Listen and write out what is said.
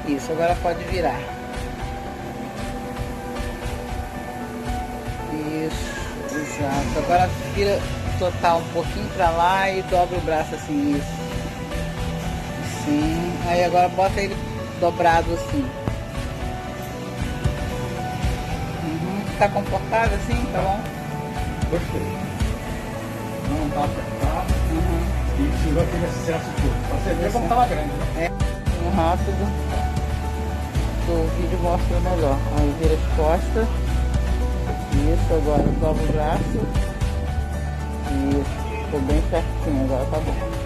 Isso, agora pode virar. Isso, exato. Agora vira total um pouquinho pra lá e dobra o braço assim, isso. Sim. Aí agora bota ele dobrado assim. Tá confortável assim? Tá bom? Gostei. Não tá apertado. E tirou aquele excesso todo. Pra você ver como tava grande, né? É rápido. O vídeo mostra melhor. Aí vira as costas. Isso, agora dobra o braço. Isso, ficou bem certinho, agora tá bom.